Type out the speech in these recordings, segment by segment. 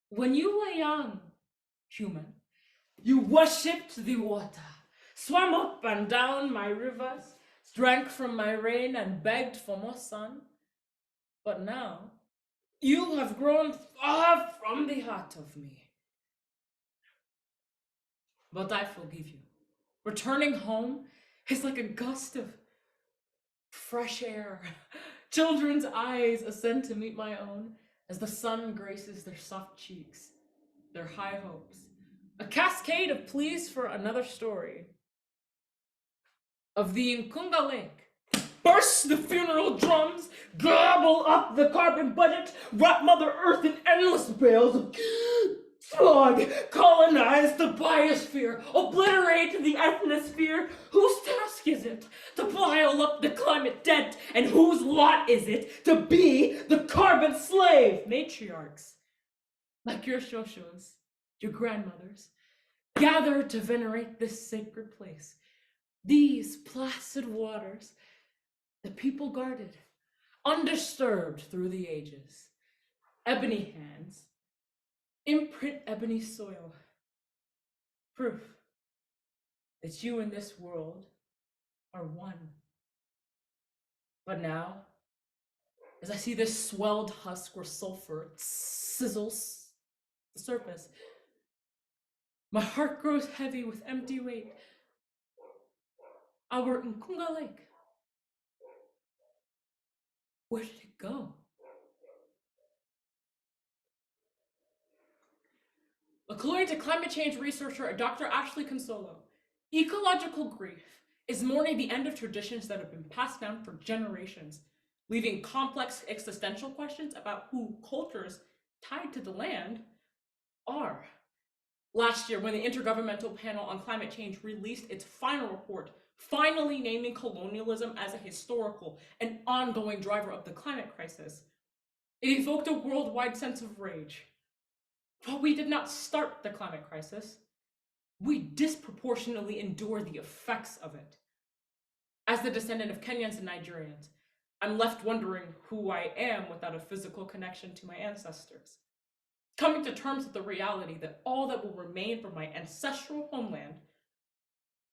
When you were young, human, you worshipped the water, swam up and down my rivers, drank from my rain, and begged for more sun. But now, you have grown far from the heart of me. But I forgive you. Returning home is like a gust of fresh air. Children's eyes ascend to meet my own as the sun graces their soft cheeks, their high hopes. A cascade of pleas for another story. Of the Nkunga Lake. Burst the funeral drums, gobble up the carbon budget, wrap Mother Earth in endless bales of fog, colonize the biosphere, obliterate the atmosphere. Whose task is it to pile up the climate debt, and whose lot is it to be the carbon slave? Matriarchs, like your shoshos, your grandmothers, gather to venerate this sacred place. These placid waters, the people guarded, undisturbed through the ages. Ebony hands, imprint ebony soil. Proof that you and this world are one. But now, as I see this swelled husk where sulfur sizzles the surface, my heart grows heavy with empty weight. Our Nkunga Lake, where did it go? According to climate change researcher Dr. Ashley Consolo, ecological grief is mourning the end of traditions that have been passed down for generations, leaving complex existential questions about who cultures tied to the land are. Last year, when the Intergovernmental Panel on Climate Change released its final report, finally naming colonialism as a historical and ongoing driver of the climate crisis, it evoked a worldwide sense of rage. While we did not start the climate crisis, we disproportionately endure the effects of it. As the descendant of Kenyans and Nigerians, I'm left wondering who I am without a physical connection to my ancestors. Coming to terms with the reality that all that will remain from my ancestral homeland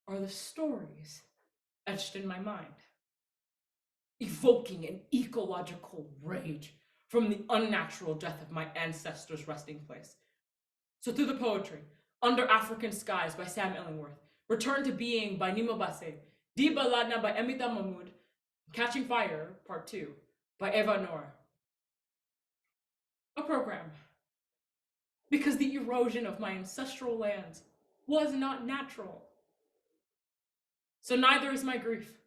are the stories etched in my mind, evoking an ecological rage from the unnatural death of my ancestors' resting place. So through the poetry, Under African Skies by Sam Illingworth, Return to Being by Nima Basse, Di Baladna by Emita Mahmood, Catching Fire, Part 2 by Eva Noor. A program. Because the erosion of my ancestral lands was not natural. So neither is my grief.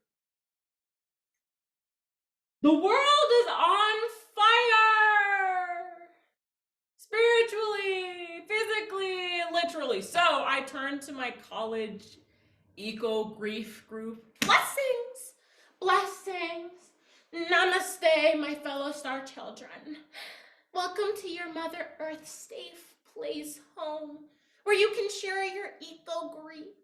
The world is on fire! Spiritually, physically, literally. So I turned to my college eco grief group. Blessings! Blessings! Namaste, my fellow star children. Welcome to your Mother Earth safe place home, where you can share your eco grief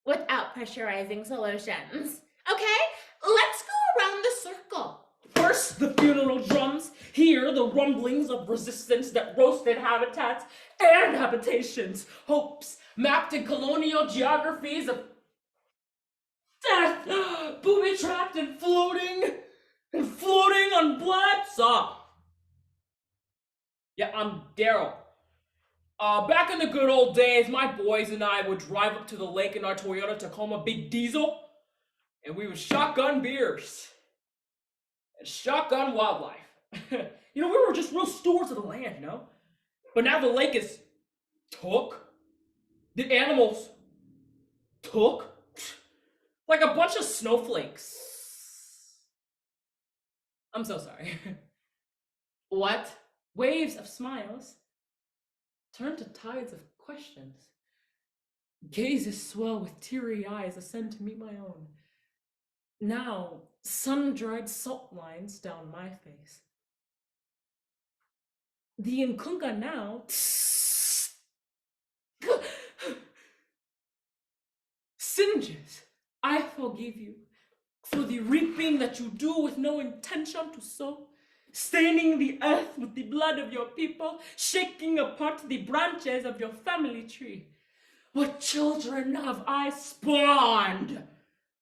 without pressurizing solutions. Okay, let's go around the circle. First, the funeral drums. Hear the rumblings of resistance that roasted habitats and habitations, hopes mapped in colonial geographies of death, booby-trapped and floating on blood. Stop. Yeah, I'm Daryl. Back in the good old days, my boys and I would drive up to the lake in our Toyota Tacoma Big Diesel, and we would shotgun beers and shotgun wildlife. We were just real stewards of the land, But now the lake is took. The animals took. Like a bunch of snowflakes. I'm so sorry. What? Waves of smiles turn to tides of questions. Gazes swell with teary eyes ascend to meet my own. Now, sun-dried salt lines down my face. The Nkunga now singes. I forgive you for the reaping that you do with no intention to sow. staining the earth with the blood of your people, shaking apart the branches of your family tree. What children have I spawned?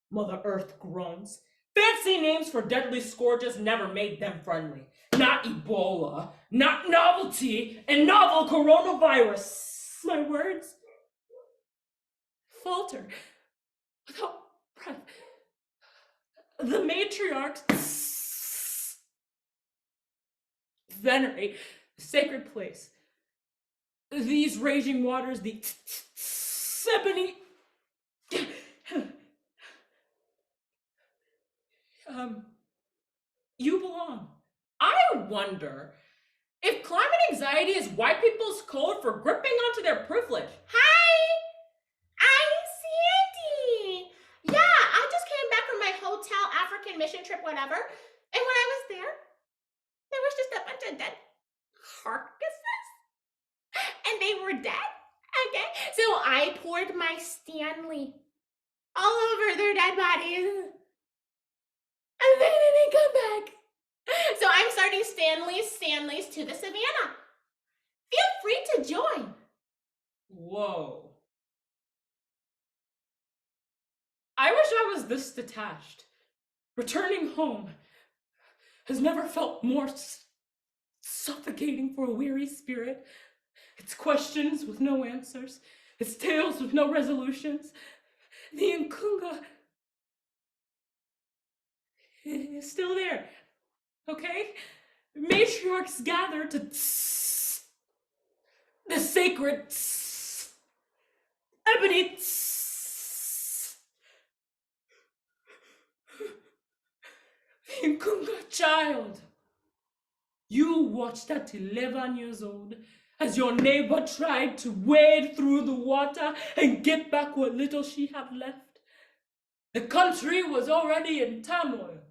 Mother Earth groans. Fancy names for deadly scourges never made them friendly. Not Ebola, not novelty, and novel coronavirus. My words falter without breath. The matriarchs venerate the sacred place. These raging waters, the ebony. You belong. I wonder if climate anxiety is white people's code for gripping onto their privilege. Hi, I'm Sandy. Yeah, I just came back from my hotel African mission trip, whatever. And when I was there was just a bunch of dead carcasses. And they were dead. Okay, so I poured my Stanley all over their dead bodies. And they didn't come back. So I'm starting Stanleys to the savannah. Feel free to join. Whoa. I wish I was this detached. Returning home has never felt more suffocating for a weary spirit. Its questions with no answers, its tales with no resolutions. The Nkunga is still there, okay? Matriarchs gather to the sacred ebony the Nkunga child. You watched at 11 years old as your neighbor tried to wade through the water and get back what little she had left. The country was already in turmoil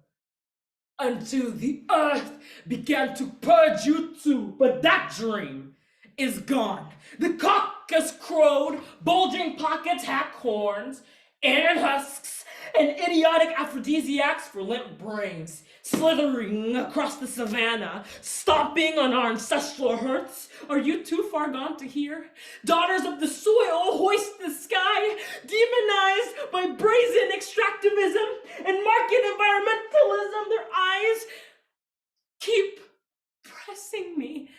until the earth began to purge you too. But that dream is gone. The cock has crowed, bulging pockets hack horns, and husks, and idiotic aphrodisiacs for limp brains, slithering across the savannah, stomping on our ancestral hearths. Are you too far gone to hear? Daughters of the soil hoist the sky, demonized by brazen extractivism and market environmentalism. Their eyes keep pressing me.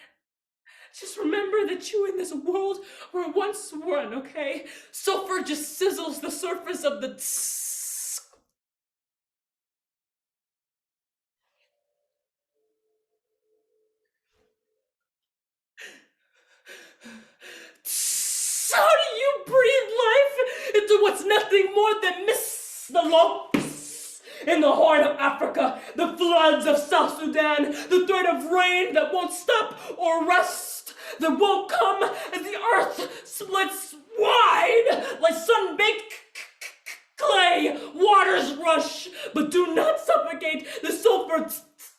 Just remember that you in this world were once one, okay? Sulfur just sizzles the surface of the How do you breathe life into what's nothing more than mist, the lumps in the Horn of Africa, the floods of South Sudan, the threat of rain that won't stop or rest, that won't come as the earth splits wide like sun-baked clay. Waters rush, but do not suffocate. The sulfur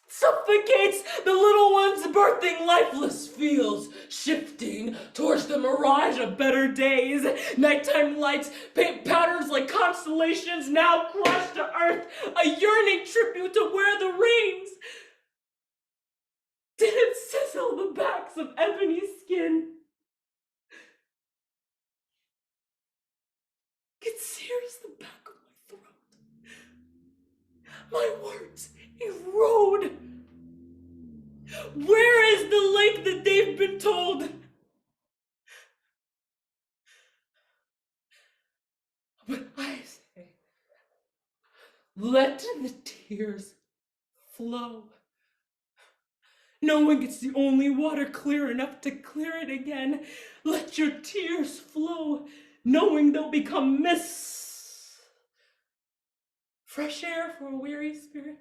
suffocates the little ones, birthing lifeless fields, shifting towards the mirage of better days. Nighttime lights paint patterns like constellations now crushed to earth, a yearning tribute to where the rains didn't sizzle the backs of ebony skin. It sears the back of my throat. My words erode. Where is the lake that they've been told? But I say, let the tears flow. Knowing it's the only water clear enough to clear it again. Let your tears flow, knowing they'll become mists. Fresh air for a weary spirit.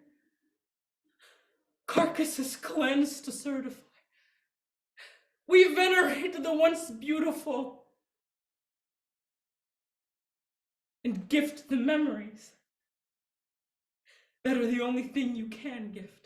Carcasses cleansed to certify. We venerate the once beautiful and gift the memories that are the only thing you can gift.